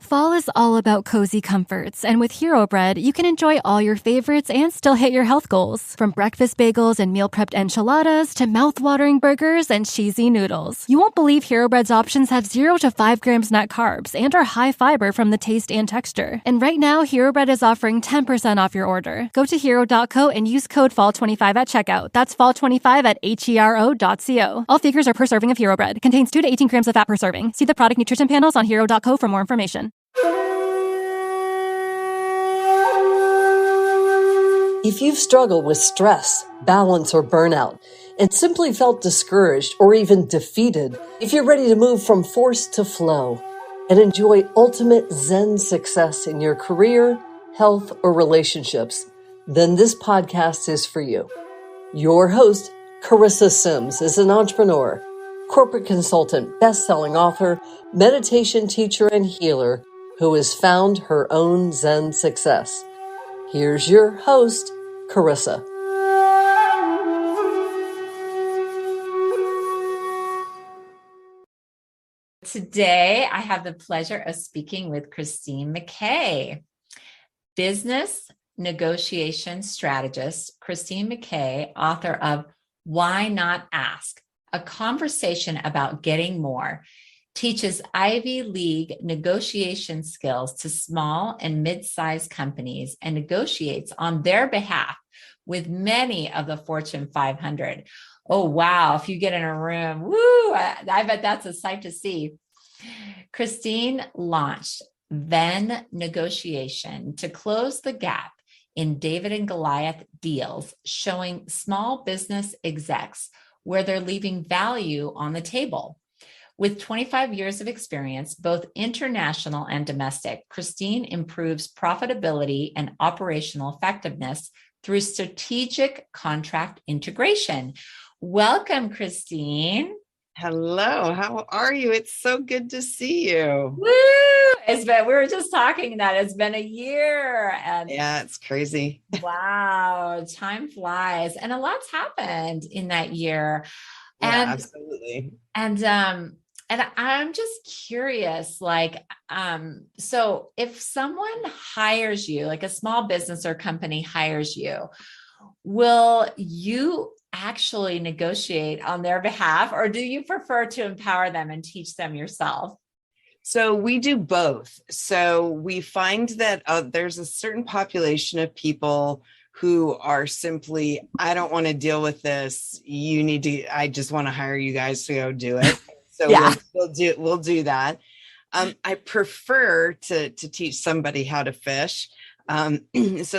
Fall is all about cozy comforts, and with Hero Bread, you can enjoy all your favorites and still hit your health goals. From breakfast bagels and meal prepped enchiladas to mouth-watering burgers and cheesy noodles. You won't believe Hero Bread's options have 0 to 5 grams net carbs and are high fiber from the taste and texture. And right now, Hero Bread is offering 10% off your order. Go to hero.co and use code FALL25 at checkout. That's FALL25 at HERO.co. All figures are per serving of Hero Bread. Contains 2 to 18 grams of fat per serving. See the product nutrition panels on hero.co for more information. If you've struggled with stress, balance, or burnout, and simply felt discouraged or even defeated, if you're ready to move from force to flow and enjoy ultimate Zen success in your career, health, or relationships, then this podcast is for you. Your host, Carissa Sims, is an entrepreneur, corporate consultant, best-selling author, meditation teacher, and healer who has found her own Zen success. Here's your host, Carissa. Today, I have the pleasure of speaking with Christine McKay, business negotiation strategist. Christine McKay, author of Why Not Ask? A conversation about getting more, teaches Ivy League negotiation skills to small and mid-sized companies and negotiates on their behalf with many of the Fortune 500. Oh, wow. If you get in a room, woo, I bet that's a sight to see. Christine launched Venn Negotiation to close the gap in David and Goliath deals, showing small business execs where they're leaving value on the table. With 25 years of experience, both international and domestic, Christine improves profitability and operational effectiveness through strategic contract integration. Welcome, Christine. Hello, how are you? It's so good to see you. Woo! We were just talking that it's been a year. And yeah, it's crazy. Wow, time flies. And a lot's happened in that year. Yeah, And, absolutely. And I'm just curious, so if someone hires you, like a small business or company hires you, will you actually negotiate on their behalf, or do you prefer to empower them and teach them yourself? So we do both. So we find that there's a certain population of people who are simply, I don't want to deal with this. I just want to hire you guys to go do it. So yeah. we'll do that. I prefer to teach somebody how to fish so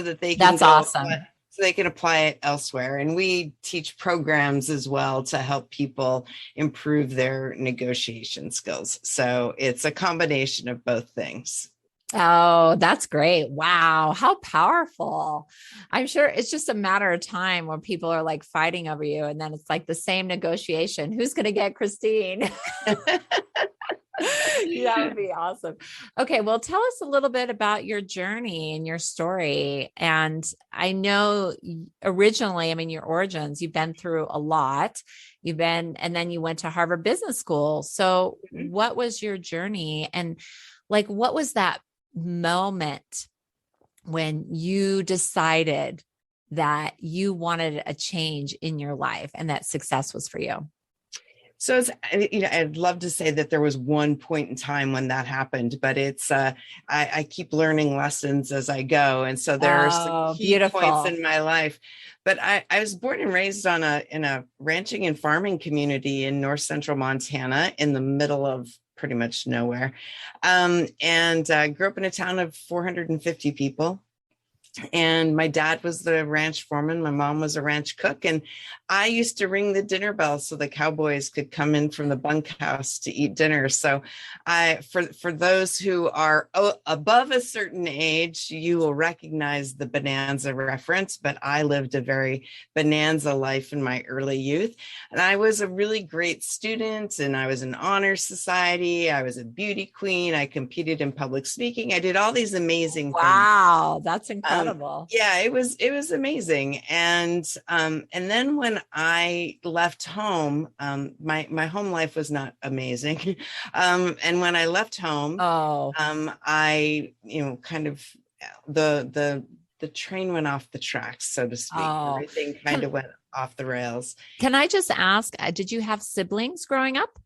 that they can. That's awesome. So they can apply it elsewhere. And we teach programs as well to help people improve their negotiation skills. So it's a combination of both things. Oh, that's great. Wow. How powerful. I'm sure it's just a matter of time when people are like fighting over you. And then it's like the same negotiation. Who's going to get Christine? That would be awesome. Okay. Well, tell us a little bit about your journey and your story. And I know originally, your origins, you've been through a lot. And then you went to Harvard Business School. So what was your journey? And what was that moment when you decided that you wanted a change in your life and that success was for you? So I'd love to say that there was one point in time when that happened, but it's I keep learning lessons as I go, and so there are some key points in my life. But I was born and raised in a ranching and farming community in north central Montana, in the middle of pretty much nowhere, and grew up in a town of 450 people. And my dad was the ranch foreman. My mom was a ranch cook. And I used to ring the dinner bell so the cowboys could come in from the bunkhouse to eat dinner. So for those who are above a certain age, you will recognize the Bonanza reference, but I lived a very Bonanza life in my early youth. And I was a really great student, and I was in honor society. I was a beauty queen. I competed in public speaking. I did all these amazing things. Wow, that's incredible. incredible. Yeah, it was amazing. And then when I left home, my home life was not amazing. And when I left home, I, kind of the train went off the tracks, so to speak. Everything kind of went off the rails. Can I just ask, did you have siblings growing up?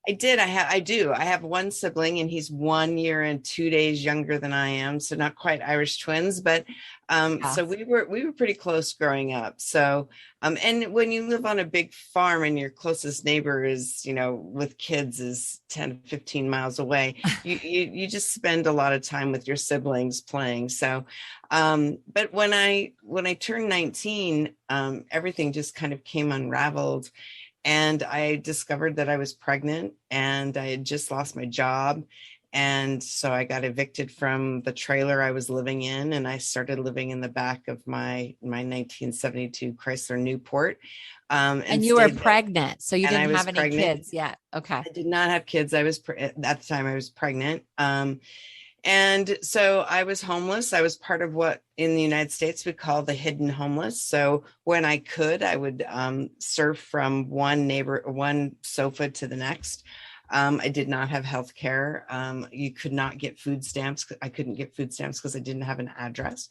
I did. I do. I have one sibling, and he's 1 year and 2 days younger than I am. So not quite Irish twins, but so we were pretty close growing up. So and when you live on a big farm and your closest neighbor is, with kids is 10, 15 miles away, you just spend a lot of time with your siblings playing. So but when I turned 19, everything just kind of came unraveled. And I discovered that I was pregnant, and I had just lost my job. And so I got evicted from the trailer I was living in, and I started living in the back of my 1972 Chrysler Newport. And you were pregnant, so you didn't have any kids yet. Okay. I did not have kids. At the time I was pregnant. And so I was homeless. I was part of what in the United States we call the hidden homeless. So when I could, I would surf from one sofa to the next. I did not have health care. You could not get food stamps. I couldn't get food stamps because I didn't have an address.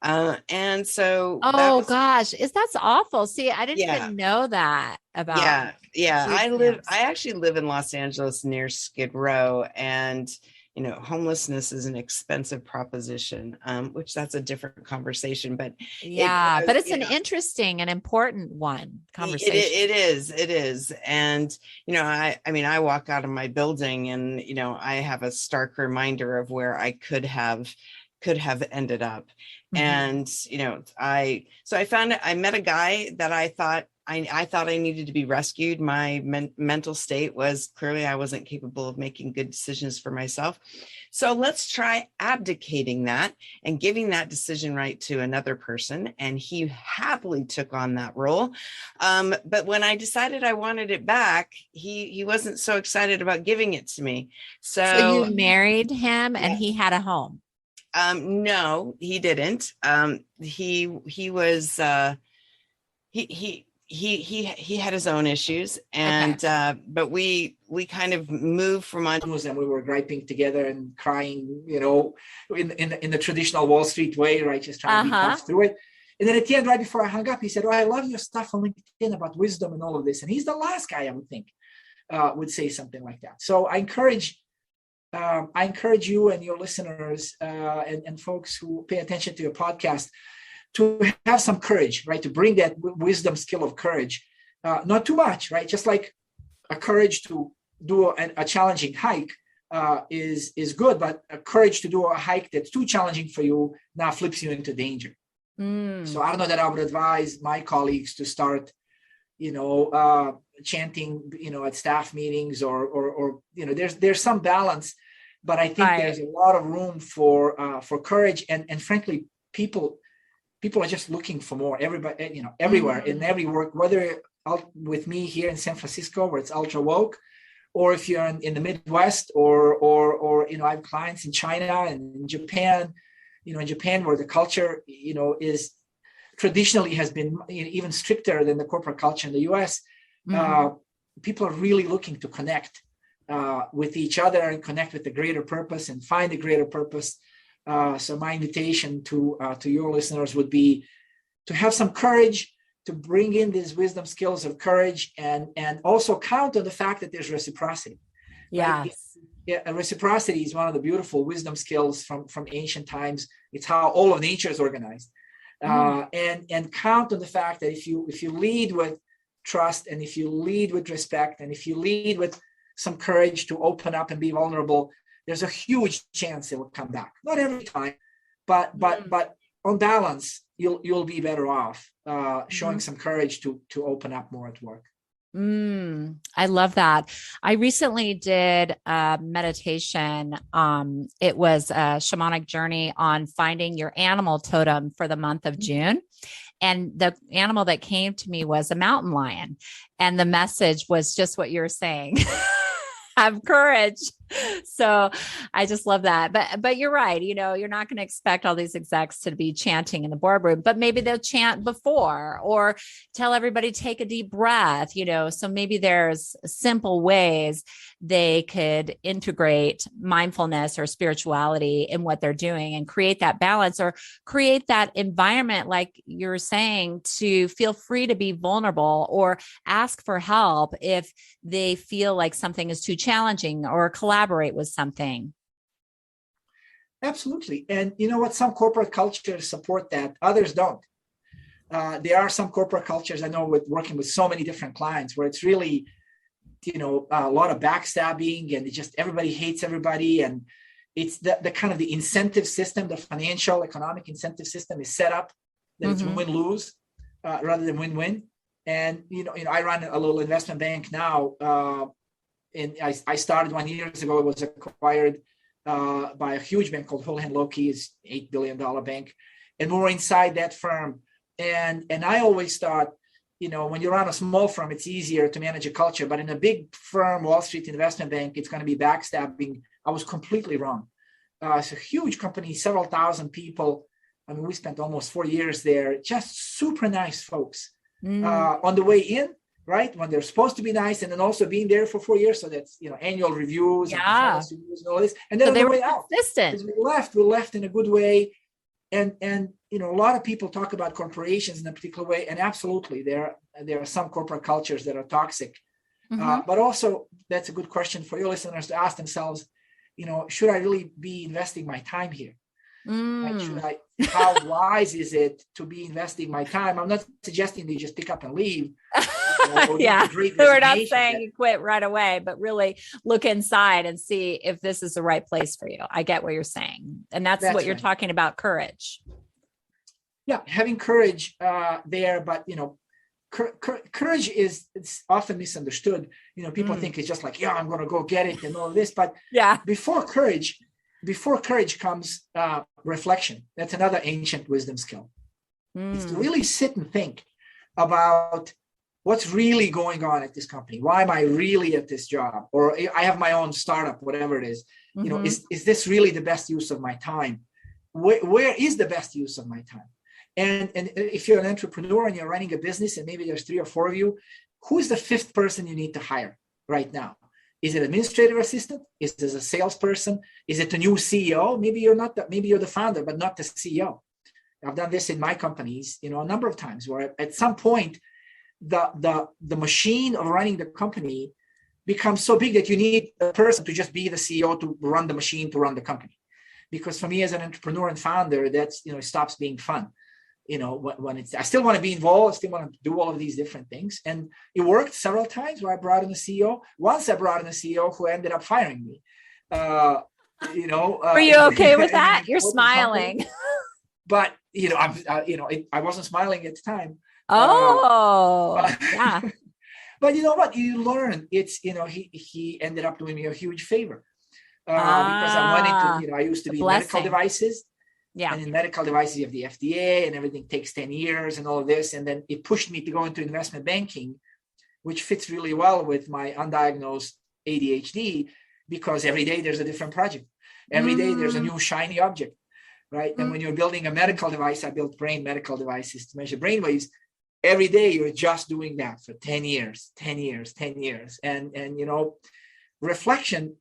And so, gosh, that's awful. See, I didn't even know that about. Yeah. I actually live in Los Angeles near Skid Row, and homelessness is an expensive proposition, which that's a different conversation, but but it's an interesting and important conversation. It is. And, I walk out of my building and, I have a stark reminder of where I could have ended up. Mm-hmm. And, I met a guy that I thought I needed to be rescued. My mental state was clearly I wasn't capable of making good decisions for myself. So let's try abdicating that and giving that decision right to another person. And he happily took on that role. But when I decided I wanted it back, he wasn't so excited about giving it to me. So you married him and he had a home? No, he didn't. He was, he had his own issues, and but we kind of moved from on, and we were griping together and crying, in the traditional Wall Street way, right? Just trying to be tough through it. And then at the end, right before I hung up, he said, "Oh, I love your stuff on LinkedIn about wisdom and all of this." And he's the last guy I would think would say something like that. So I encourage you and your listeners and folks who pay attention to your podcast to have some courage, right? To bring that wisdom skill of courage, not too much, right? Just like a courage to do a challenging hike is good, but a courage to do a hike that's too challenging for you now flips you into danger. So I don't know that I would advise my colleagues to start, chanting, at staff meetings or there's some balance, but I think there's a lot of room for courage and frankly, people are just looking for more. Everybody, everywhere in every work, whether with me here in San Francisco, where it's ultra woke, or if you're in the Midwest, or I have clients in China and in Japan, in Japan where the culture, is traditionally has been even stricter than the corporate culture in the US. People are really looking to connect with each other and connect with the greater purpose and find a greater purpose. So my invitation to your listeners would be to have some courage, to bring in these wisdom skills of courage, and also count on the fact that there's reciprocity. Yes. Right? Reciprocity is one of the beautiful wisdom skills from ancient times. It's how all of nature is organized. And count on the fact that if you lead with trust, and if you lead with respect, and if you lead with some courage to open up and be vulnerable, there's a huge chance it will come back. Not every time, but on balance, you'll be better off showing some courage to open up more at work. I love that. I recently did a meditation. It was a shamanic journey on finding your animal totem for the month of June. And the animal that came to me was a mountain lion. And the message was just what you're saying. Have courage. So I just love that. But you're right. You're not going to expect all these execs to be chanting in the boardroom, but maybe they'll chant before or tell everybody take a deep breath, so maybe there's simple ways they could integrate mindfulness or spirituality in what they're doing and create that balance or create that environment, like you're saying, to feel free to be vulnerable or ask for help if they feel like something is too challenging or collaborate with something. Absolutely. And you know what? Some corporate cultures support that. Others don't. There are some corporate cultures I know with working with so many different clients where it's really, a lot of backstabbing and just everybody hates everybody. And it's the kind of the incentive system, the financial economic incentive system is set up that it's win-lose rather than win-win. And, I run a little investment bank now. And I started 1 year ago. It was acquired by a huge bank called Houlihan Lokey. It's $8 billion bank. And we were inside that firm. And I always thought, when you run a small firm, it's easier to manage a culture. But in a big firm, Wall Street investment bank, it's going to be backstabbing. I was completely wrong. It's a huge company, several thousand people. I mean, we spent almost 4 years there. Just super nice folks on the way in, right? When they're supposed to be nice, and then also being there for 4 years. So that's, annual reviews and performance reviews and all this. And then so on the way out, as we left in a good way. And a lot of people talk about corporations in a particular way, and absolutely there are some corporate cultures that are toxic. But also, that's a good question for your listeners to ask themselves, should I really be investing my time here? Like, how wise is it to be investing my time? I'm not suggesting they just pick up and leave. Yeah, we're not saying you quit right away, but really look inside and see if this is the right place for you. I get what you're saying. And that's what you're talking about, courage. Yeah, having courage there, but, courage it's often misunderstood. People think it's just like, I'm going to go get it and all this. But before courage comes reflection. That's another ancient wisdom skill. It's to really sit and think about what's really going on at this company. Why am I really at this job? Or I have my own startup, whatever it is. Is this really the best use of my time? Where is the best use of my time? And if you're an entrepreneur and you're running a business and maybe there's 3 or 4 of you, who's the 5th person you need to hire right now? Is it administrative assistant? Is it a salesperson? Is it a new CEO? Maybe you're not that. Maybe you're the founder, but not the CEO. I've done this in my companies, a number of times where at some point the machine of running the company becomes so big that you need a person to just be the CEO to run the machine, to run the company. Because for me as an entrepreneur and founder, that's, it stops being fun. When I still want to be involved, I still want to do all of these different things. And it worked several times where I brought in a CEO. Once I brought in a CEO who ended up firing me. Were you okay with that? You're smiling. But, I wasn't smiling at the time. Yeah. But you know what? You learn. It's, he ended up doing me a huge favor. Because I went into, I used to be in medical devices. Yeah. And in medical devices, you have the FDA and everything takes 10 years and all of this. And then it pushed me to go into investment banking, which fits really well with my undiagnosed ADHD, because every day there's a different project. Every day there's a new shiny object, right? And when you're building a medical device, I built brain medical devices to measure brain waves. Every day you're just doing that for 10 years. And reflection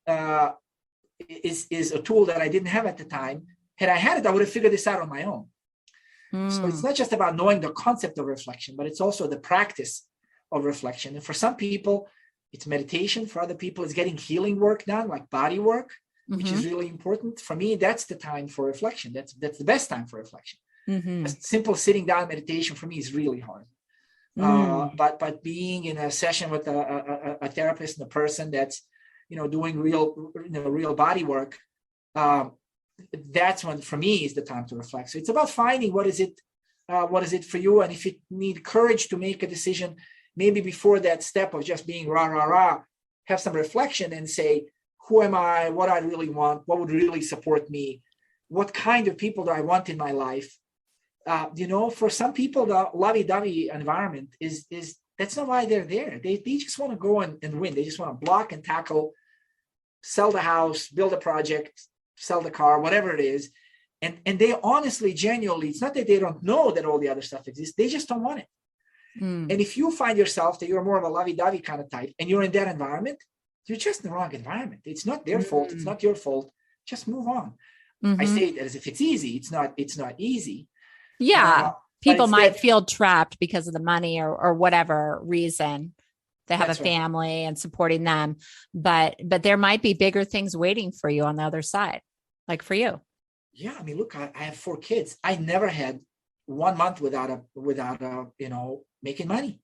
is a tool that I didn't have at the time. Had I had it, I would have figured this out on my own. So it's not just about knowing the concept of reflection, but it's also the practice of reflection. And for some people, it's meditation. For other people, it's getting healing work done, like body work, which is really important. For me, that's the time for reflection. That's the best time for reflection. A simple sitting down meditation for me is really hard. But being in a session with a therapist and a person that's, doing real body work, that's when, for me, is the time to reflect. So it's about finding what is it for you, and if you need courage to make a decision, maybe before that step of just being rah, have some reflection and say, who am I? What I really want? What would really support me? What kind of people do I want in my life? For some people, the lovey-dovey environment is that's not why they're there. They just want to go and win. They just want to block and tackle, sell the house, build a project, sell the car, whatever it is. And they honestly, genuinely, it's not that they don't know that all the other stuff exists. They just don't want it. And if you find yourself that you're more of a lovey-dovey kind of type and you're in that environment, you're just in the wrong environment. It's not their fault. It's not your fault. Just move on. I say it as if it's easy. It's not easy. Yeah. People might feel trapped because of the money or whatever reason. They have a family and supporting them, but there might be bigger things waiting for you on the other side, like for you. Yeah. I mean, look, I have 4 kids. I never had 1 month without making money.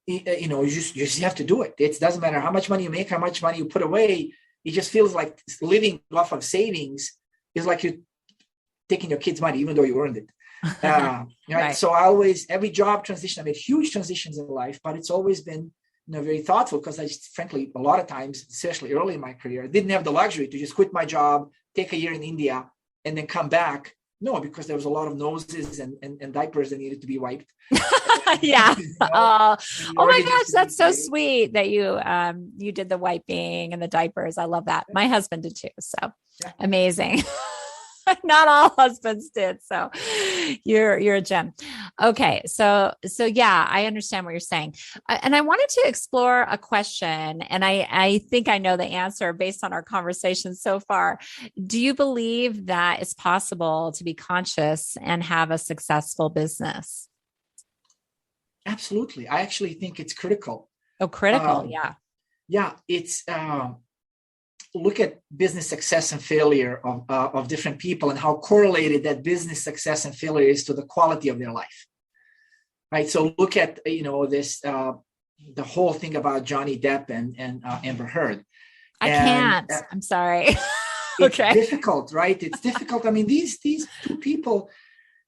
You just have to do it. It doesn't matter how much money you make, how much money you put away. It just feels like living off of savings is like you're taking your kids' money, even though you earned it. Right? So every job transition, I made huge transitions in life, but it's always been very thoughtful because I just, frankly, a lot of times, especially early in my career, I didn't have the luxury to just quit my job, take a year in India, and then come back. No, because there was a lot of noses and diapers that needed to be wiped. Yeah. Oh my gosh, that's so sweet that you did the wiping and the diapers. I love that. My husband did too. So amazing. Not all husbands did. So you're a gem. Okay. So yeah, I understand what you're saying. And I wanted to explore a question, and I think I know the answer based on our conversation so far. Do you believe that it's possible to be conscious and have a successful business? Absolutely. I actually think it's critical. Oh, critical. Yeah. Yeah. It's, look at business success and failure of different people and how correlated that business success and failure is to the quality of their life. Right. So look at, this, the whole thing about Johnny Depp and Amber Heard. I can't. I'm sorry. It's difficult, right? It's difficult. I mean, these 2 people,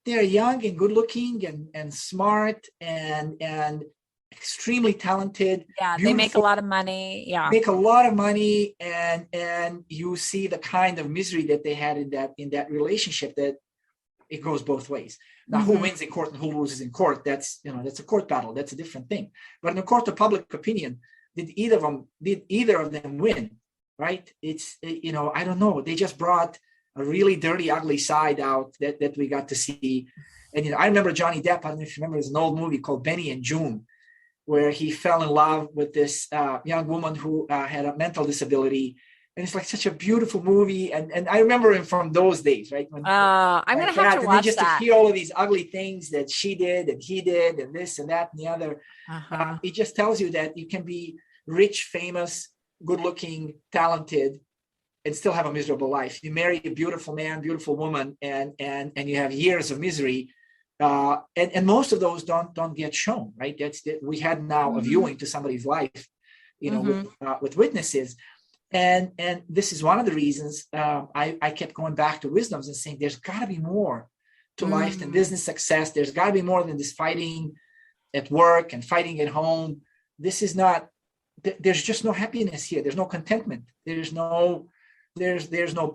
they're young and good looking and smart and extremely talented. Yeah, beautiful. They make a lot of money. Yeah, make a lot of money, and you see the kind of misery that they had in that relationship. That it goes both ways. Now, who wins in court and who loses in court? That's a court battle. That's a different thing. But in the court of public opinion, did either of them win? Right? It's I don't know. They just brought a really dirty, ugly side out that we got to see. And I remember Johnny Depp. I don't know if you remember, there's an old movie called Benny and June, where he fell in love with this young woman who had a mental disability. And it's like such a beautiful movie. And I remember him from those days, right? I'm going to have to watch just that. To hear all of these ugly things that she did and he did and this and that and the other. It just tells you that you can be rich, famous, good looking, talented, and still have a miserable life. You marry a beautiful man, beautiful woman, and you have years of misery. And most of those don't get shown, right? We had now a viewing to somebody's life, with witnesses, and this is one of the reasons I kept going back to wisdoms and saying there's got to be more to life than business success. There's got to be more than this fighting at work and fighting at home. This is not. There's just no happiness here. There's no contentment. There's no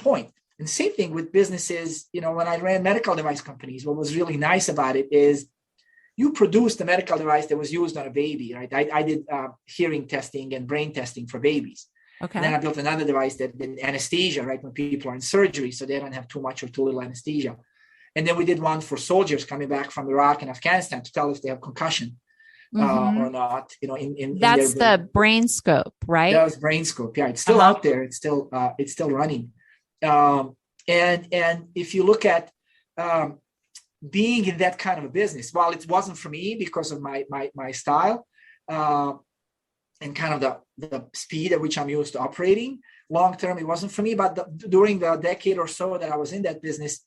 point. And same thing with businesses. When I ran medical device companies, what was really nice about it is you produced a medical device that was used on a baby, right? I did hearing testing and brain testing for babies. Okay. And then I built another device that did anesthesia, right? When people are in surgery, so they don't have too much or too little anesthesia. And then we did one for soldiers coming back from Iraq and Afghanistan to tell if they have concussion or not. That's the brain scope, right? That was brain scope. Yeah, it's still out there. It's still running. And if you look at being in that kind of a business, while it wasn't for me because of my style and kind of the speed at which I'm used to operating, long term, it wasn't for me. But during the decade or so that I was in that business,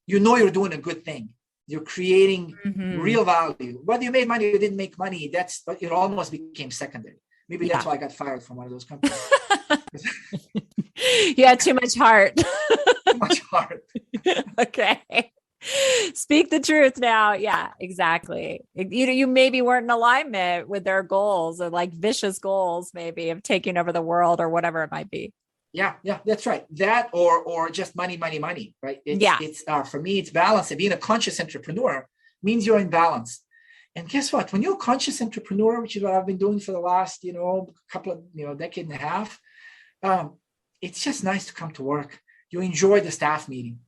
you're doing a good thing. You're creating real value. Whether you made money or didn't make money, it almost became secondary. Maybe that's why I got fired from one of those companies. You had too much heart. Too much heart. Okay. Speak the truth now. Yeah, exactly. You maybe weren't in alignment with their goals, or like vicious goals, maybe of taking over the world or whatever it might be. Yeah, that's right. That or just money, right? It's for me, it's balance. And being a conscious entrepreneur means you're in balance. And guess what? When you're a conscious entrepreneur, which is what I've been doing for the last, couple of, decade and a half, it's just nice to come to work. You enjoy the staff meeting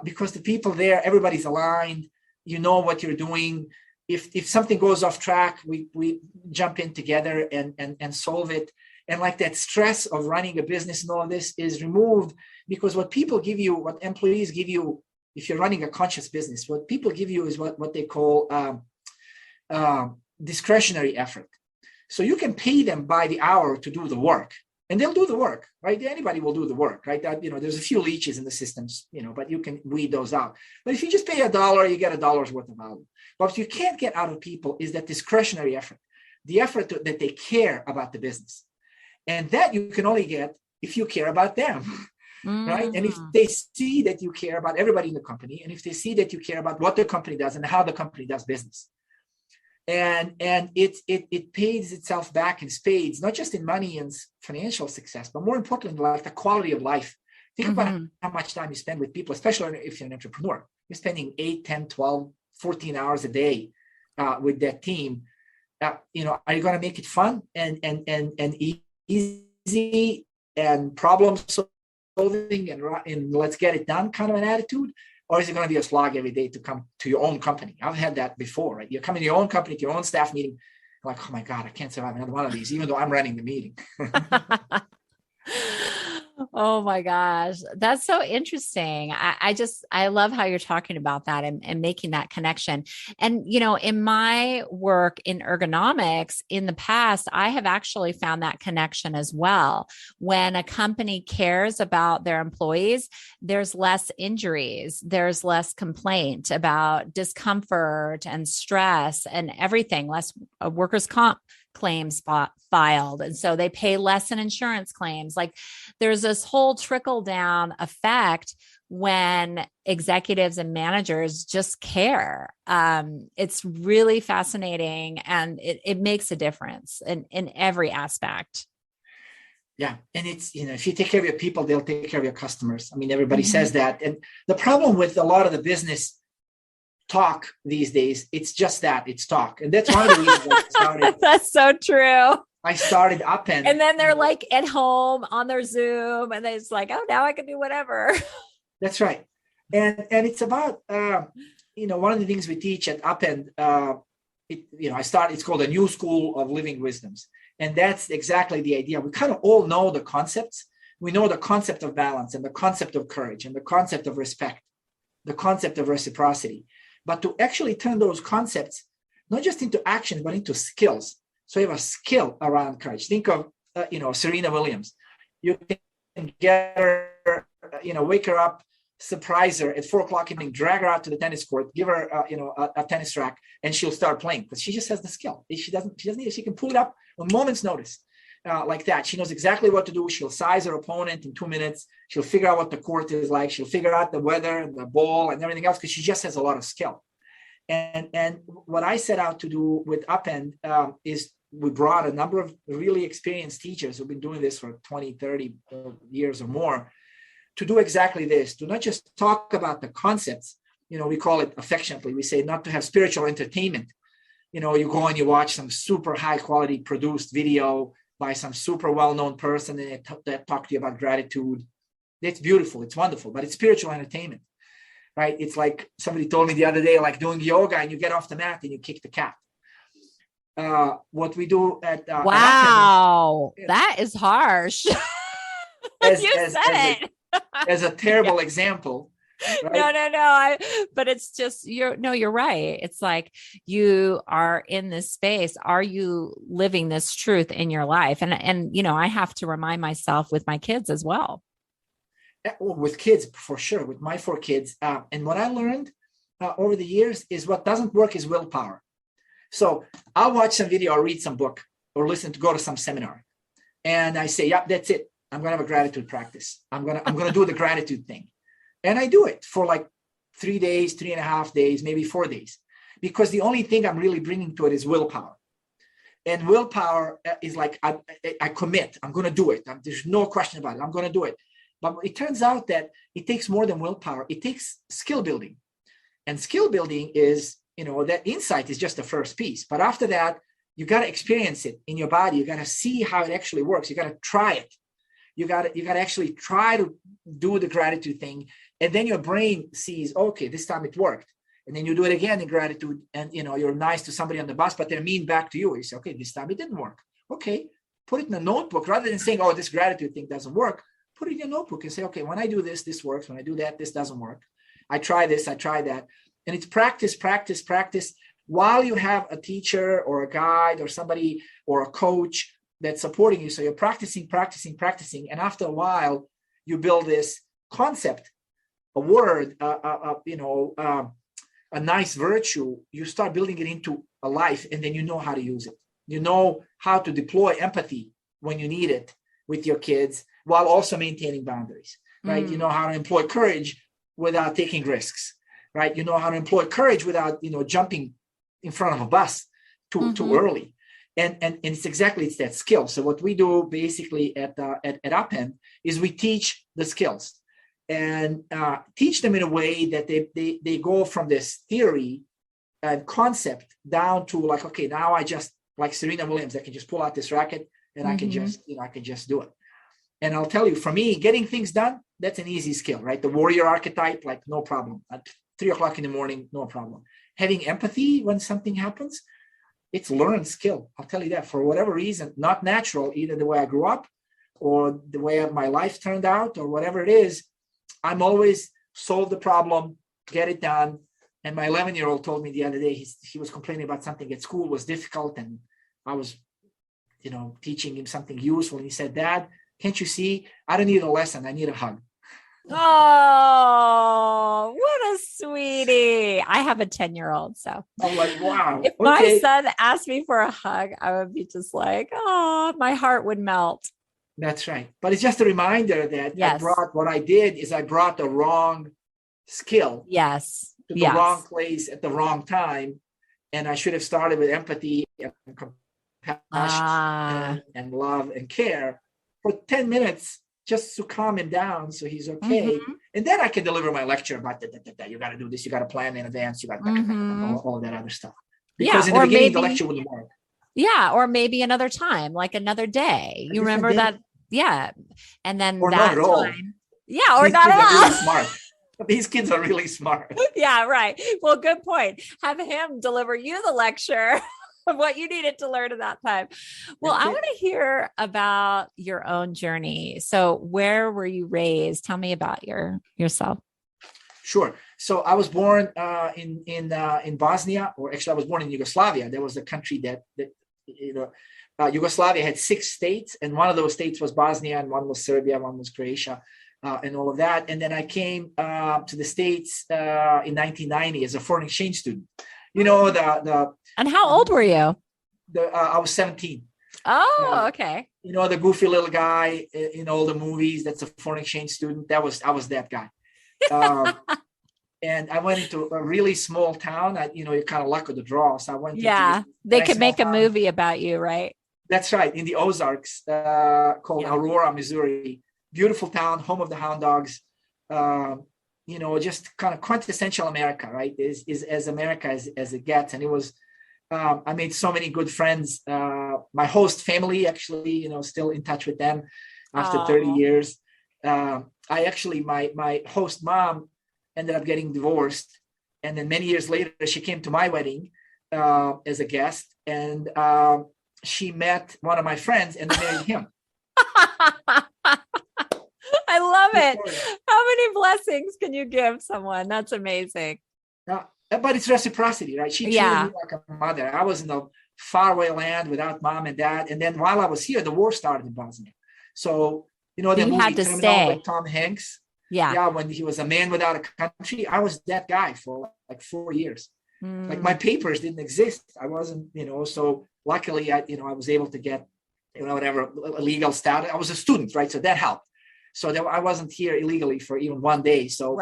because the people there, everybody's aligned. You know what you're doing. If something goes off track, we jump in together and solve it. And like that stress of running a business and all of this is removed, because what people give you, what employees give you, if you're running a conscious business, what people give you is what they call discretionary effort. So you can pay them by the hour to do the work, and they'll do the work, right? Anybody will do the work, right? That, there's a few leeches in the systems, but you can weed those out. But if you just pay $1, you get $1 worth of value. But what you can't get out of people is that discretionary effort, the effort that they care about the business. And that you can only get if you care about them, right? And if they see that you care about everybody in the company, and if they see that you care about what the company does and how the company does business, and it pays itself back in spades, not just in money and financial success, but more importantly, like the quality of life. Think about how much time you spend with people, especially if you're an entrepreneur. You're spending 8, 10, 12, 14 hours a day with that team. Are you going to make it fun and easy and problem solving and let's get it done kind of an attitude? Or is it going to be a slog every day to come to your own company? I've had that before, right? You're coming to your own company, to your own staff meeting, like, oh my God, I can't survive another one of these, even though I'm running the meeting. Oh my gosh. That's so interesting. I love how you're talking about that and making that connection. And, in my work in ergonomics in the past, I have actually found that connection as well. When a company cares about their employees, there's less injuries, there's less complaint about discomfort and stress and everything, less workers' comp claims filed. And so they pay less in insurance claims. Like there's this whole trickle down effect when executives and managers just care. It's really fascinating, and it makes a difference in every aspect. Yeah. And it's, if you take care of your people, they'll take care of your customers. I mean, everybody says that. And the problem with a lot of the business talk these days, it's just that, it's talk. And that's one of the reasons I started. That's so true. I started Upend. And then they're like at home on their Zoom and it's like, oh, now I can do whatever. That's right. And it's about, one of the things we teach at Upend, it's called a new school of living wisdoms. And that's exactly the idea. We kind of all know the concepts. We know the concept of balance and the concept of courage and the concept of respect, the concept of reciprocity. But to actually turn those concepts, not just into action, but into skills. So you have a skill around courage. Think of, Serena Williams. You can get her, wake her up, surprise her at 4:00 in the evening, drag her out to the tennis court, give her, a tennis rack, and she'll start playing because she just has the skill. She doesn't need it. She can pull it up a moment's notice like that. She knows exactly what to do. She'll size her opponent in 2 minutes. She'll figure out what the court is like. She'll figure out the weather and the ball and everything else because she just has a lot of skill. And what I set out to do with Upend is we brought a number of really experienced teachers who've been doing this for 20, 30 years or more to do exactly this, to not just talk about the concepts. We call it affectionately, we say not to have spiritual entertainment. You go and you watch some super high quality produced video by some super well-known person that talk to you about gratitude. It's beautiful, it's wonderful, but it's spiritual entertainment, right? It's like somebody told me the other day, like doing yoga and you get off the mat and you kick the cat. What we do at wow, that is harsh. As a terrible example. Right? No. But it's just, you're right. It's like you are in this space. Are you living this truth in your life? And I have to remind myself with my kids as well. With kids, for sure. With my 4 kids. And what I learned over the years is what doesn't work is willpower. So I'll watch some video or read some book or go to some seminar. And I say, yeah, that's it. I'm going to have a gratitude practice. I'm going to do the gratitude thing. And I do it for like 3 days, 3.5 days, maybe 4 days, because the only thing I'm really bringing to it is willpower. And willpower is like, I commit, I'm going to do it. There's no question about it. I'm going to do it. But it turns out that it takes more than willpower. It takes skill building. And skill building is, that insight is just the first piece. But after that, you got to experience it in your body. You got to see how it actually works. You got to try it. You got to actually try to do the gratitude thing. And then your brain sees, okay, this time it worked. And then you do it again in gratitude, and you're nice to somebody on the bus, but they're mean back to you. You say, okay, this time it didn't work. Okay, put it in a notebook rather than saying, oh, this gratitude thing doesn't work. Put it in your notebook and say, okay, when I do this, this works. When I do that, this doesn't work. I try this, I try that. And it's practice, practice, practice. While you have a teacher or a guide or somebody or a coach that's supporting you. So you're practicing, practicing, practicing. And after a while, you build this concept, a word, a nice virtue. You start building it into a life, and then you know how to use it. You know how to deploy empathy when you need it with your kids while also maintaining boundaries, right? You know how to employ courage without taking risks, right? You know how to employ courage without, jumping in front of a bus too early. And it's that skill. So what we do basically at Upend is we teach the skills and teach them in a way that they go from this theory and concept down to like, okay, now I just, like Serena Williams, I can just pull out this racket and I can just do it. And I'll tell you, for me, getting things done, that's an easy skill, right? The warrior archetype, like no problem. At 3:00 in the morning, no problem. Having empathy when something happens, it's learned skill. I'll tell you that, for whatever reason, not natural, either the way I grew up or the way my life turned out or whatever it is, I'm always solve the problem, get it done. And my 11-year-old told me the other day, he was complaining about something at school was difficult. And I was, teaching him something useful. And he said, Dad, can't you see? I don't need a lesson. I need a hug. Oh, what a sweetie. I have a 10-year-old. So I'm like, wow. If my son asked me for a hug, I would be just like, oh, my heart would melt. That's right. But it's just a reminder that I brought the wrong skill. Yes. To the wrong place at the wrong time. And I should have started with empathy and compassion and love and care for 10 minutes just to calm him down so he's okay. And then I can deliver my lecture about you got to do this, you got to plan in advance, you got all that other stuff. Because in the beginning, the lecture wouldn't work. Yeah, or maybe another time, like another day. You remember that? Yeah. And then or that not at all. time. Yeah, or not at all. Really smart. These kids are really smart. Yeah, right. Well, good point. Have him deliver you the lecture of what you needed to learn at that time. Well, I want to hear about your own journey. So where were you raised? Tell me about yourself. Sure. So I was born in Bosnia, or actually I was born in Yugoslavia. There was a country that Yugoslavia had 6 states, and one of those states was Bosnia, and one was Serbia, one was Croatia. And all of that. And then I came to the States in 1990 as a foreign exchange student. And how old were you? I was 17. Oh, okay. The goofy little guy in all the movies that's a foreign exchange student. I was that guy. And I went into a really small town. You're kind of luck of the draw. So I went. Yeah, they could make a movie about you, right? That's right. In the Ozarks, called Aurora, Missouri. Beautiful town, home of the hound dogs, just kind of quintessential America, right? Is as America as it gets. And it was, I made so many good friends. My host family, actually, still in touch with them after 30 years. My host mom ended up getting divorced. And then many years later, she came to my wedding as a guest. And she met one of my friends and married him. I love it. How many blessings can you give someone? That's amazing. But it's reciprocity, right? She treated me like a mother. I was in a faraway land without mom and dad. And then while I was here, the war started in Bosnia. So, the movie had to stay with Tom Hanks. Yeah. When he was a man without a country, I was that guy for like 4 years. Like my papers didn't exist. I wasn't, so luckily I was able to get, whatever legal status. I was a student, right? So that helped. So that I wasn't here illegally for even 1 day. So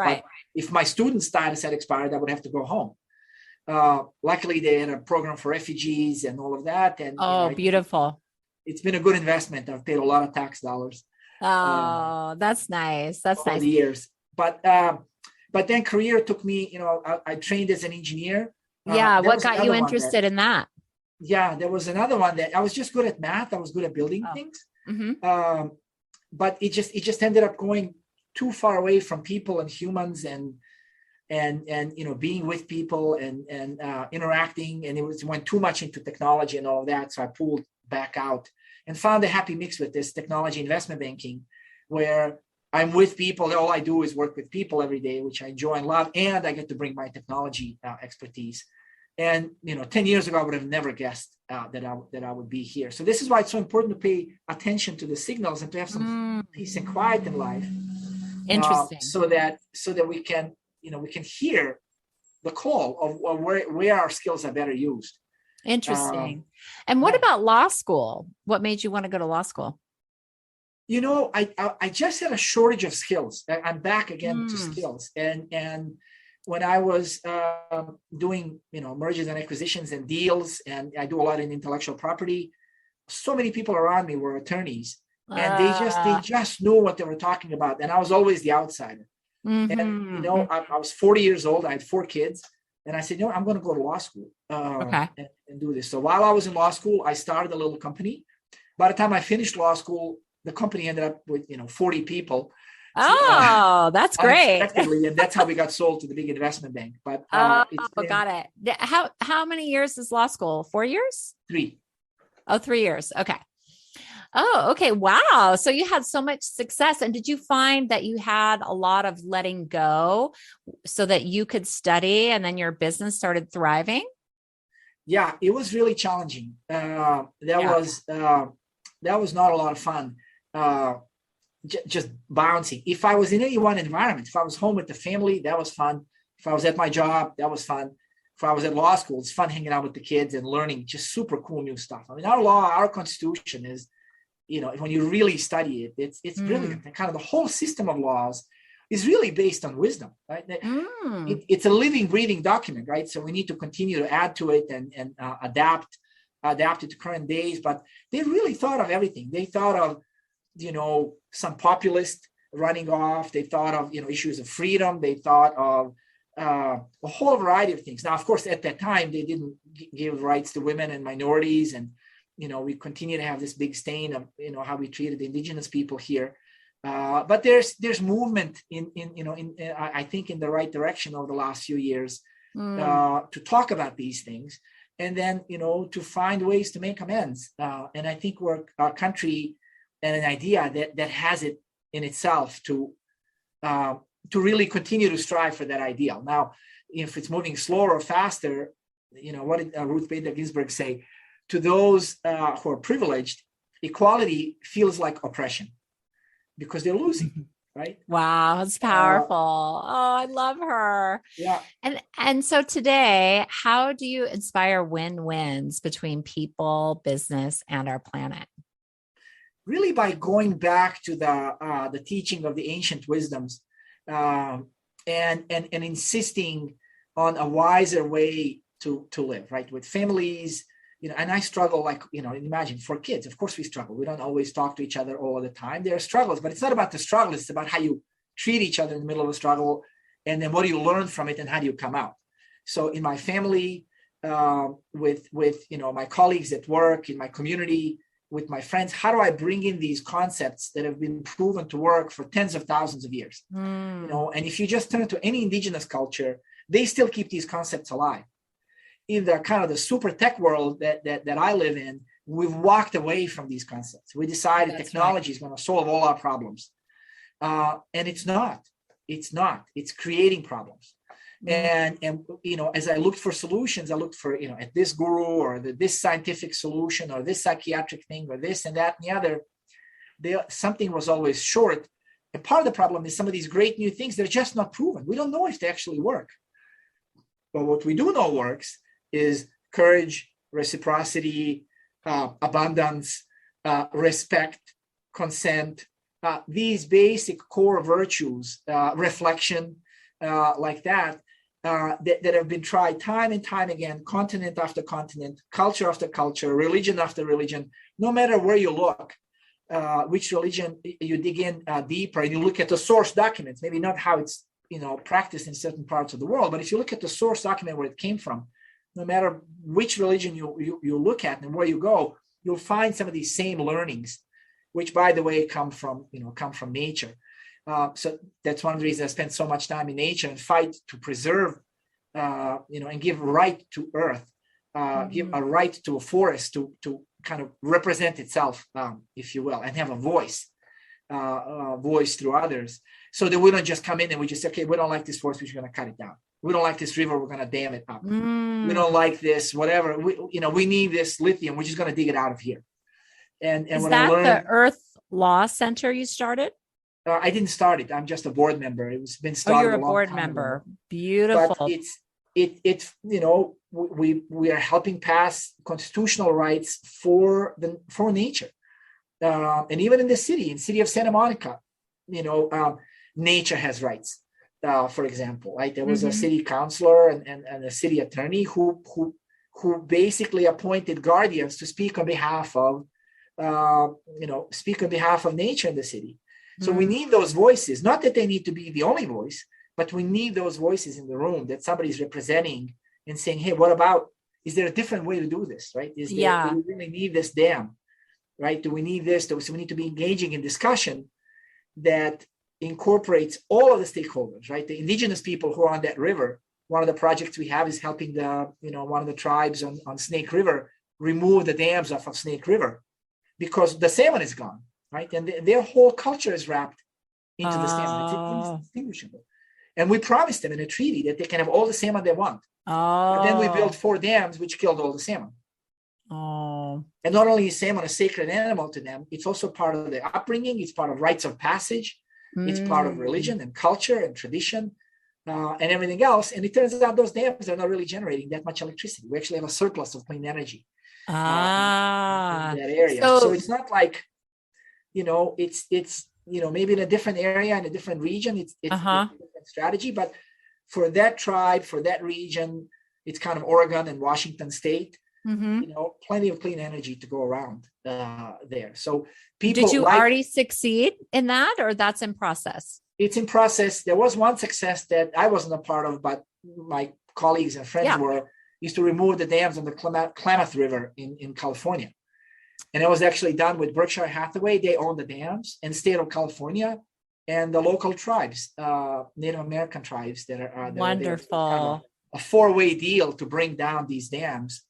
if my student status had expired, I would have to go home. Luckily, they had a program for refugees and all of that. And beautiful. It's been a good investment. I've paid a lot of tax dollars. Oh, that's nice. That's nice. Over the years. But then career took me, I trained as an engineer. What got you interested in that? Yeah, there was another one that I was just good at math. I was good at building things. but it just ended up going too far away from people and humans and being with people and interacting, and it went too much into technology and all of that. So I pulled back out and found a happy mix with this technology investment banking, where I'm with people. All I do is work with people every day, which I enjoy and love, and I get to bring my technology expertise. And 10 years ago, I would have never guessed that I would be here. So this is why it's so important to pay attention to the signals and to have some peace and quiet in life. Interesting. So that we can hear the call of where our skills are better used. Interesting. And what about law school? What made you want to go to law school? I just had a shortage of skills. I'm back again to skills. And when I was doing, mergers and acquisitions and deals, and I do a lot in intellectual property, so many people around me were attorneys, and they just knew what they were talking about. And I was always the outsider. And, I was 40 years old. I had 4 kids. And I said, I'm going to go to law school and do this. So while I was in law school, I started a little company. By the time I finished law school, the company ended up with 40 people. That's great. And that's how we got sold to the big investment bank. But got it. How many years is law school? 4 years? 3. Oh, 3 years. Okay. Oh, okay. Wow. So you had so much success. And did you find that you had a lot of letting go so that you could study and then your business started thriving? Yeah, it was really challenging. That was not a lot of fun. Just bouncing. If I was in any one environment, if I was home with the family, that was fun. If I was at my job, that was fun. If I was at law school, it's fun hanging out with the kids and learning just super cool new stuff. I mean, our Constitution is, when you really study it, it's brilliant. And kind of the whole system of laws is really based on wisdom, right? It's a living, breathing document, right? So we need to continue to add to it and adapt it to current days. But they really thought of everything. They thought of, some populist running off. They thought of, issues of freedom. They thought of a whole variety of things. Now, of course, at that time, they didn't give rights to women and minorities. And, we continue to have this big stain of, how we treated the indigenous people here. But there's movement I think in the right direction over the last few years to talk about these things, and then, to find ways to make amends. And I think we're a country and an idea that has it in itself to really continue to strive for that ideal. Now, if it's moving slower or faster, what did Ruth Bader Ginsburg say? To those who are privileged, equality feels like oppression because they're losing, right? Wow, it's powerful. I love her. Yeah. And so today, how do you inspire win-wins between people, business, and our planet? Really by going back to the teaching of the ancient wisdoms and insisting on a wiser way to live, right? With families, and I struggle, imagine for kids, of course we struggle. We don't always talk to each other all the time. There are struggles, but it's not about the struggle. It's about how you treat each other in the middle of a struggle. And then what do you learn from it and how do you come out? So in my family, with my colleagues at work, in my community, with my friends, how do I bring in these concepts that have been proven to work for tens of thousands of years? And if you just turn to any indigenous culture, they still keep these concepts alive. In the kind of the super tech world that I live in, we've walked away from these concepts. We decided technology is going to solve all our problems. And it's not. It's creating problems. And as I looked for solutions, I looked for, at this guru or this scientific solution or this psychiatric thing or this and that and the other. Something was always short. And part of the problem is some of these great new things, they're just not proven. We don't know if they actually work. But what we do know works is courage, reciprocity, abundance, respect, consent, these basic core virtues, reflection, like that have been tried time and time again, continent after continent, culture after culture, religion after religion. No matter where you look, which religion you dig in deeper and you look at the source documents, maybe not how it's practiced in certain parts of the world, but if you look at the source document where it came from, no matter which religion you look at and where you go, you'll find some of these same learnings which, by the way, come from nature. So that's one of the reasons I spend so much time in nature and fight to preserve, and give right to earth, give a right to a forest to kind of represent itself, if you will, and have a voice through others, so that we don't just come in and we just say, okay, we don't like this forest, we're going to cut it down. We don't like this river, we're going to dam it up. We don't like this, whatever. We need this lithium, we're just going to dig it out of here. And is when that I learned, the Earth Law Center you started? I didn't start it. I'm just a board member. It's been started. Oh, you're a board member. Ago. Beautiful. But it's we are helping pass constitutional rights for nature, and even in the city of Santa Monica, nature has rights. For example, right? There was a city councilor and a city attorney who basically appointed guardians to speak on behalf of nature in the city. So we need those voices, not that they need to be the only voice, but we need those voices in the room that somebody's representing and saying, hey, is there a different way to do this, right? Do we really need this dam, right? Do we need this? So we need to be engaging in discussion that incorporates all of the stakeholders, right? The indigenous people who are on that river. One of the projects we have is helping one of the tribes on Snake River remove the dams off of Snake River because the salmon is gone. Right, and their whole culture is wrapped into the salmon. It's indistinguishable. And we promised them in a treaty that they can have all the salmon they want. But then we built 4 dams, which killed all the salmon. And not only is salmon a sacred animal to them, it's also part of their upbringing. It's part of rites of passage. It's part of religion and culture and tradition and everything else. And it turns out those dams are not really generating that much electricity. We actually have a surplus of clean energy in that area. So it's not like, it's maybe in a different area, in a different region, it's a different strategy. But for that tribe, for that region, it's kind of Oregon and Washington State, plenty of clean energy to go around there. So people. Did you already succeed in that, or that's in process? It's in process. There was one success that I wasn't a part of, but my colleagues and friends used to remove the dams on the Klamath River in California. And it was actually done with Berkshire Hathaway. They own the dams, and state of California and the local tribes, Native American tribes that are wonderful. A 4-way deal to bring down these dams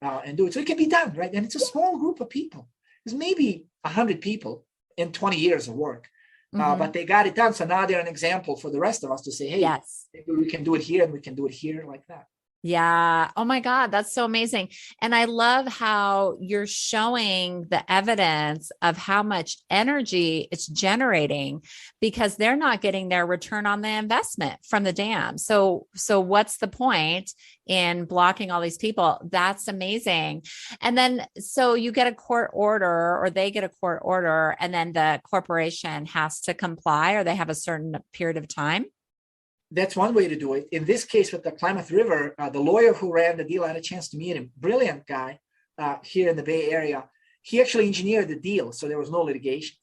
and do it. So it can be done, right? And it's a small group of people. There's maybe 100 people in 20 years of work, but they got it done. So now they're an example for the rest of us to say, hey, maybe we can do it here and we can do it here like that. Yeah. Oh my God. That's so amazing. And I love how you're showing the evidence of how much energy it's generating because they're not getting their return on the investment from the dam. So what's the point in blocking all these people? That's amazing. And then, so you get a court order or they get a court order and then the corporation has to comply or they have a certain period of time. That's one way to do it. In this case with the Klamath River, the lawyer who ran the deal, I had a chance to meet him, brilliant guy here in the Bay Area. He actually engineered the deal, so there was no litigation.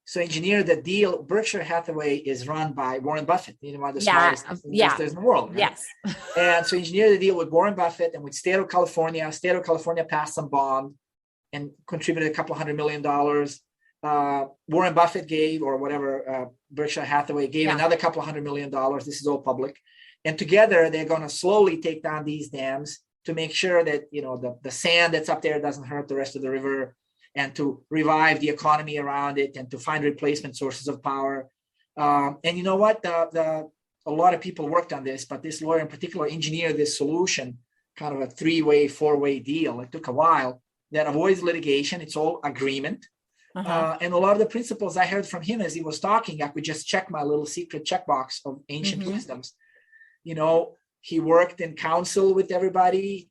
So engineered the deal. Berkshire Hathaway is run by Warren Buffett, one of the smartest investors in the world. Right? Yes. And so engineered the deal with Warren Buffett and with State of California. State of California passed some bond and contributed a couple $100 million. Warren Buffett gave, or whatever, Berkshire Hathaway gave another couple $100 million. This is all public. And together, they're going to slowly take down these dams to make sure that, the sand that's up there doesn't hurt the rest of the river and to revive the economy around it and to find replacement sources of power. And you know what? A lot of people worked on this, but this lawyer in particular engineered this solution, kind of a 3-way, 4-way deal. It took a while that avoids litigation. It's all agreement. And a lot of the principles I heard from him as he was talking, I could just check my little secret checkbox of ancient wisdoms. He worked in council with everybody.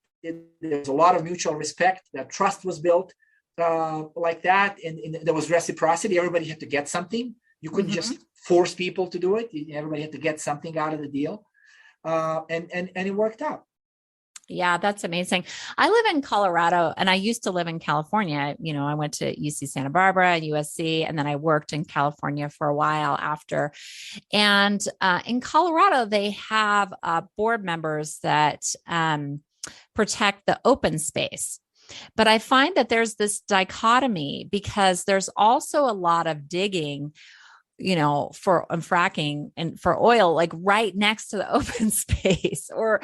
There's a lot of mutual respect. That trust was built like that. And there was reciprocity. Everybody had to get something. You couldn't just force people to do it. Everybody had to get something out of the deal. And it worked out. Yeah, that's amazing. I live in Colorado and I used to live in California. I went to UC Santa Barbara and USC, and then I worked in California for a while after. And in Colorado, they have board members that protect the open space. But I find that there's this dichotomy because there's also a lot of digging, for fracking and for oil, like right next to the open space, or,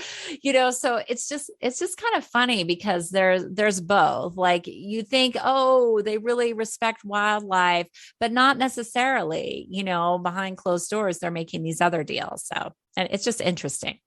so it's just kind of funny because there's both. Like you think, oh, they really respect wildlife, but not necessarily, behind closed doors, they're making these other deals. So, and it's just interesting.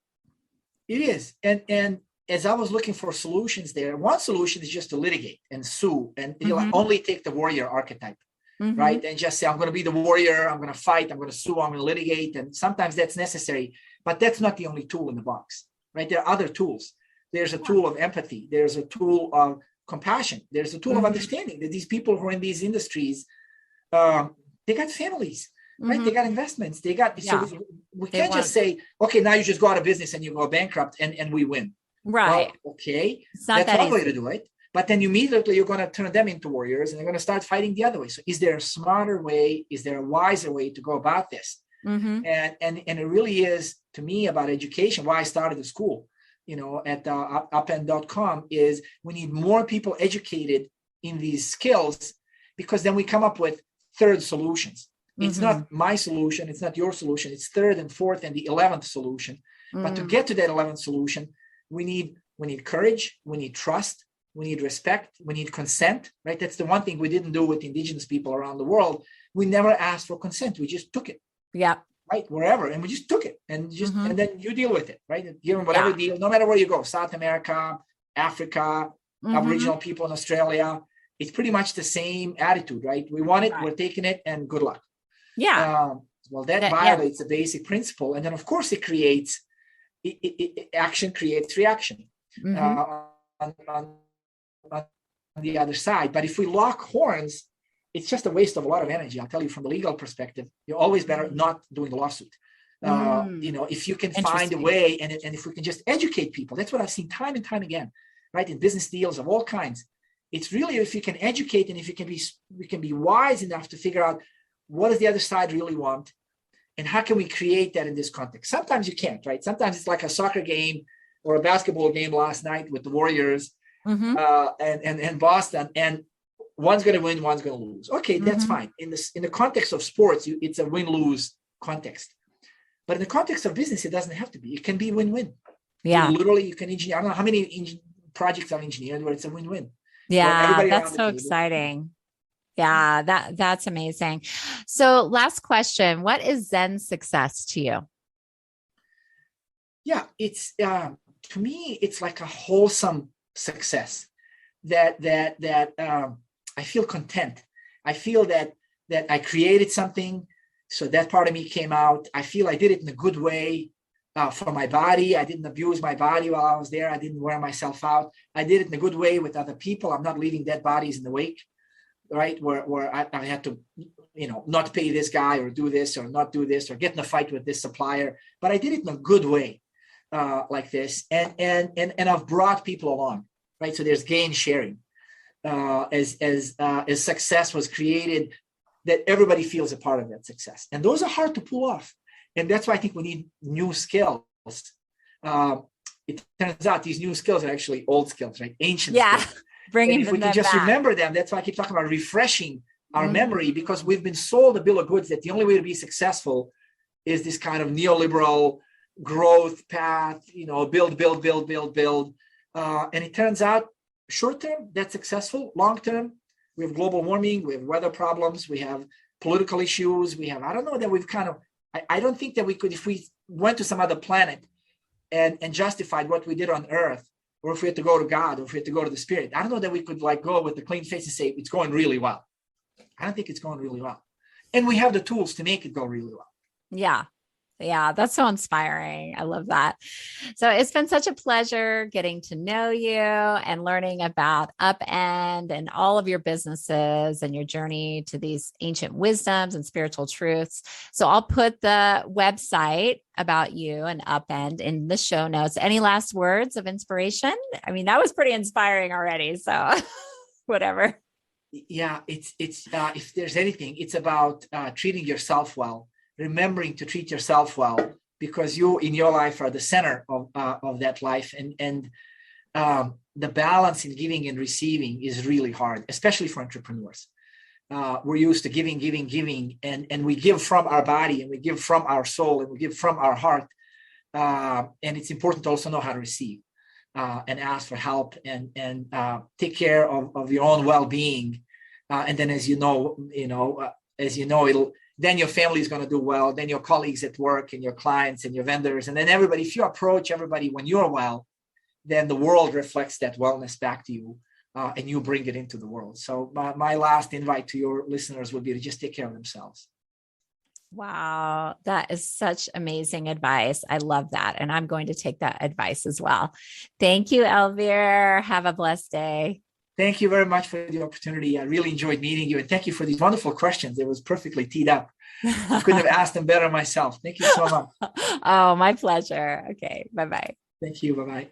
It is. And as I was looking for solutions there, one solution is just to litigate and sue and only take the warrior archetype. Right. And just say, I'm going to be the warrior. I'm going to fight. I'm going to sue. I'm going to litigate. And sometimes that's necessary, but that's not the only tool in the box, right? There are other tools. There's a tool of empathy. There's a tool of compassion. There's a tool of understanding that these people who are in these industries, they got families, right? They got investments. They got, so we can't just say, okay, now you just go out of business and you go bankrupt and we win. Right. Well, okay. That's one way to do it. But then immediately you're going to turn them into warriors and they're going to start fighting the other way. So is there a smarter way? Is there a wiser way to go about this? And it really is, to me, about education. Why I started the school, at Upend.com is we need more people educated in these skills, because then we come up with third solutions. It's not my solution. It's not your solution. It's third and fourth and the 11th solution. But to get to that 11th solution, we need courage. We need trust. We need respect. We need consent, right? That's the one thing we didn't do with indigenous people around the world. We never asked for consent. We just took it. Yeah. Right. Wherever. And we just took it and and then you deal with it, right? Give them whatever deal, no matter where you go, South America, Africa, Aboriginal people in Australia. It's pretty much the same attitude, right? We want it, we're taking it, and good luck. Yeah. Well, that violates the basic principle. And then, of course, it creates, action creates reaction. On the other side. But if we lock horns, it's just a waste of a lot of energy. I'll tell you, from the legal perspective, you're always better not doing a lawsuit. If you can find a way, and if we can just educate people, that's what I've seen time and time again, right? In business deals of all kinds. It's really, if you can educate and if we can be wise enough to figure out what does the other side really want, and how can we create that in this context? Sometimes you can't, right? Sometimes it's like a soccer game or a basketball game last night with the Warriors and Boston, and one's going to win, one's going to lose. Okay, that's fine. In the context of sports, it's a win-lose context. But in the context of business, it doesn't have to be. It can be win-win. Yeah. Literally, you can engineer. I don't know how many projects I've engineered where it's a win-win. Yeah, that's so exciting. Yeah, that's amazing. So last question, what is Zen success to you? Yeah, it's to me, it's like a wholesome success that I feel content. I feel that I created something, so that part of me came out. I feel I did it in a good way for my body. I didn't abuse my body while I was there. I didn't wear myself out. I did it in a good way with other people. I'm not leaving dead bodies in the wake, right? Where I had to, not pay this guy or do this or not do this or get in a fight with this supplier. But I did it in a good way. Like this, and I've brought people along, right? So there's gain sharing, as success was created, that everybody feels a part of that success, and those are hard to pull off, and that's why I think we need new skills. It turns out these new skills are actually old skills, right? Ancient skills. Bringing them back. If we can just remember them, that's why I keep talking about refreshing our memory, because we've been sold a bill of goods that the only way to be successful is this kind of neoliberal growth path, build. And it turns out short term, that's successful. Long term, we have global warming, we have weather problems, we have political issues, I don't know that we've I don't think that we could, if we went to some other planet and justified what we did on Earth, or if we had to go to God, or if we had to go to the Spirit, I don't know that we could go with a clean face and say, it's going really well. I don't think it's going really well. And we have the tools to make it go really well. Yeah. Yeah, that's so inspiring. I love that. So it's been such a pleasure getting to know you and learning about Upend and all of your businesses and your journey to these ancient wisdoms and spiritual truths. So I'll put the website about you and Upend in the show notes. Any last words of inspiration? I mean, that was pretty inspiring already. So whatever. Yeah, it's if there's anything, it's about treating yourself well. Remembering to treat yourself well, because you in your life are the center of that life, and the balance in giving and receiving is really hard, especially for entrepreneurs. We're used to giving, and we give from our body, and we give from our soul, and we give from our heart. And it's important to also know how to receive and ask for help and take care of your own well-being. And then, as you know, then your family is going to do well. Then your colleagues at work and your clients and your vendors, and then everybody. If you approach everybody when you're well, then the world reflects that wellness back to you, and you bring it into the world. So my last invite to your listeners would be to just take care of themselves. Wow, that is such amazing advice. I love that. And I'm going to take that advice as well. Thank you, Elvir. Have a blessed day. Thank you very much for the opportunity. I really enjoyed meeting you. And thank you for these wonderful questions. It was perfectly teed up. I couldn't have asked them better myself. Thank you so much. Oh, my pleasure. Okay. Bye-bye. Thank you. Bye-bye.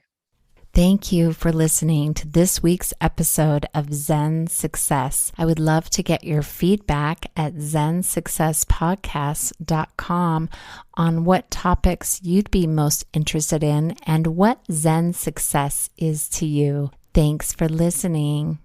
Thank you for listening to this week's episode of Zen Success. I would love to get your feedback at zensuccesspodcast.com on what topics you'd be most interested in and what Zen success is to you. Thanks for listening.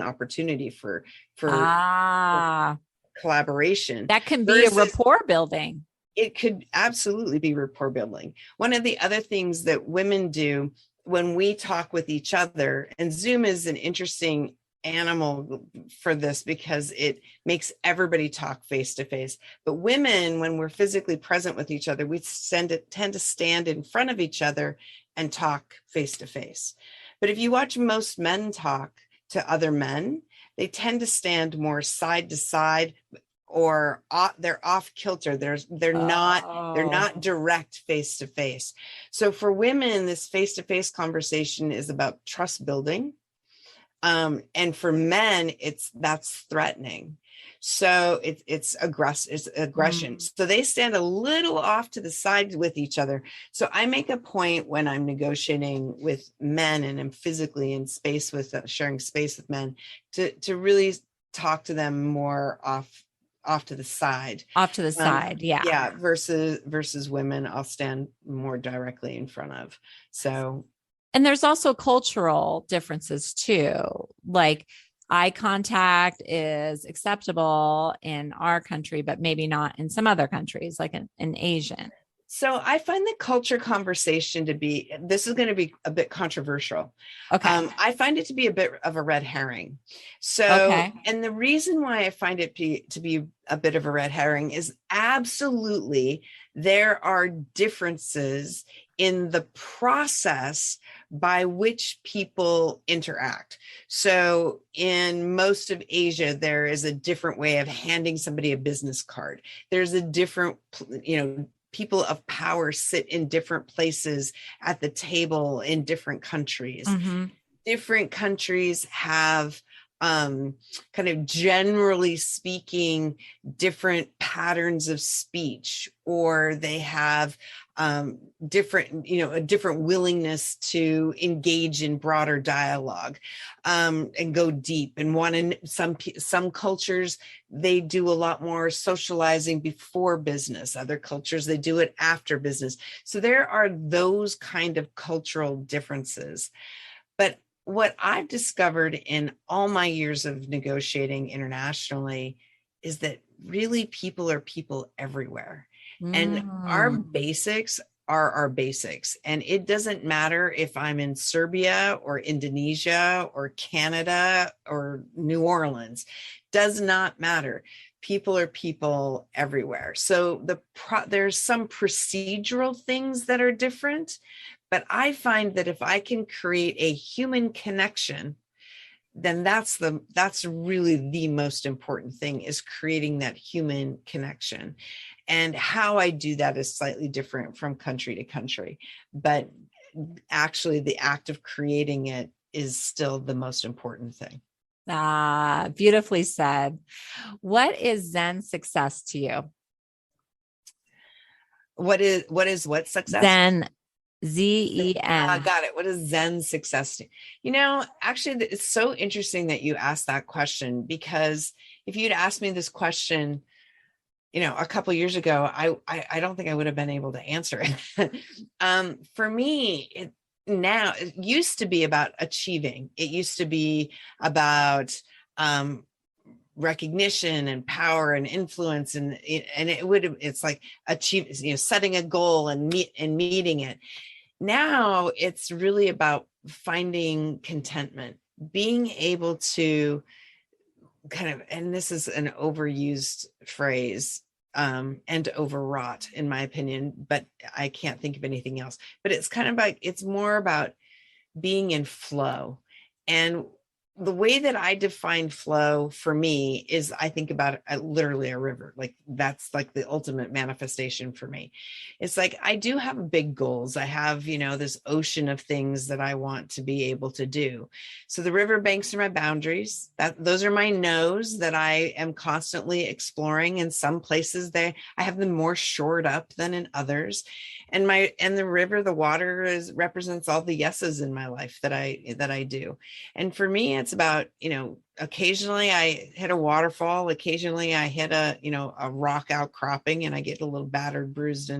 Opportunity for collaboration. That can be a rapport building. It could absolutely be rapport building. One of the other things that women do when we talk with each other, and Zoom is an interesting animal for this because it makes everybody talk face to face. But women, when we're physically present with each other, we tend to stand in front of each other and talk face to face. But if you watch most men talk to other men, they tend to stand more side to side, or they're off kilter. They're not direct face to face. So for women, this face to face conversation is about trust building, and for men, that's threatening. So it's aggression. So they stand a little off to the side with each other. So I make a point when I'm negotiating with men and I'm physically in space with sharing space with men to really talk to them more off to the side. Off to the side, yeah. Yeah, versus women, I'll stand more directly in front of. So, and there's also cultural differences too. Like, eye contact is acceptable in our country, but maybe not in some other countries, like in Asian. So I find the culture conversation this is going to be a bit controversial. Okay. I find it to be a bit of a red herring. So, and the reason why I find it to be a bit of a red herring is absolutely there are differences in the process by which people interact. So in most of Asia, there is a different way of handing somebody a business card. There's a different, people of power sit in different places at the table in different countries. Mm-hmm. Different countries have kind of generally speaking, different patterns of speech, or they have a different willingness to engage in broader dialogue and go deep and some cultures, they do a lot more socializing before business. Other cultures, they do it after business. So there are those kind of cultural differences. But what I've discovered in all my years of negotiating internationally is that really people are people everywhere. And our basics are our basics. And it doesn't matter if I'm in Serbia or Indonesia or Canada or New Orleans, does not matter. People are people everywhere. So there's some procedural things that are different, but I find that if I can create a human connection, then that's really the most important thing, is creating that human connection. And how I do that is slightly different from country to country, but actually the act of creating it is still the most important thing. Ah, beautifully said. What is Zen success to you? What is success? Zen. Got it. What is Zen success? Actually, it's so interesting that you asked that question, because if you'd asked me this question, a couple of years ago, I don't think I would have been able to answer it. For me, it used to be about achieving. It used to be about recognition and power and influence, it's like setting a goal and meeting it. Now it's really about finding contentment, being able to and this is an overused phrase, and overwrought in my opinion, but I can't think of anything else, but it's more about being in flow. And the way that I define flow for me is I think about it literally a river. Like that's like the ultimate manifestation for me. It's like, I do have big goals. I have, this ocean of things that I want to be able to do. So the riverbanks are my boundaries. Those are my no's that I am constantly exploring. In some places I have them more shored up than in others. And the river, the water represents all the yeses in my life that I do. And for me, it's about, occasionally I hit a waterfall. Occasionally I hit a rock outcropping and I get a little battered, bruised.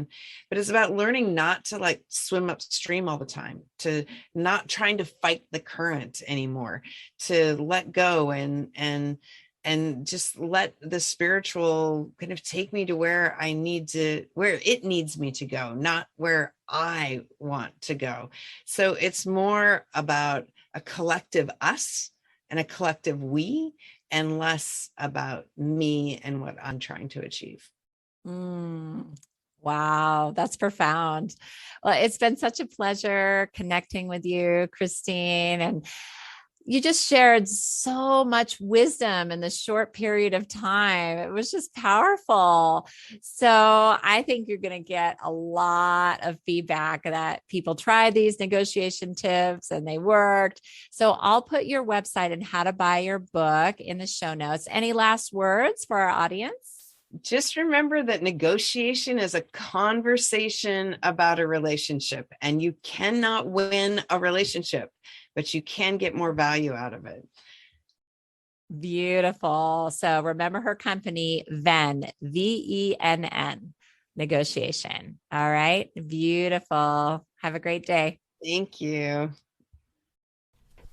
But it's about learning not to swim upstream all the time, to not trying to fight the current anymore, to let go and just let the spiritual kind of take me to where it needs me to go, not where I want to go. So it's more about a collective us and a collective we, and less about me and what I'm trying to achieve. Wow, that's profound. Well, it's been such a pleasure connecting with you, Christine, and you just shared so much wisdom in this short period of time. It was just powerful. So I think you're going to get a lot of feedback that people tried these negotiation tips and they worked. So I'll put your website and how to buy your book in the show notes. Any last words for our audience? Just remember that negotiation is a conversation about a relationship, and you cannot win a relationship, but you can get more value out of it. Beautiful. So remember her company, Venn, VENN, negotiation. All right. Beautiful. Have a great day. Thank you.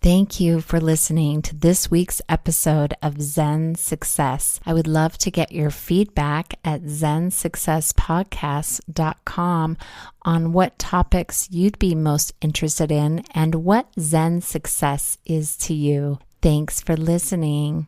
Thank you for listening to this week's episode of Zen Success. I would love to get your feedback at zensuccesspodcast.com on what topics you'd be most interested in and what Zen success is to you. Thanks for listening.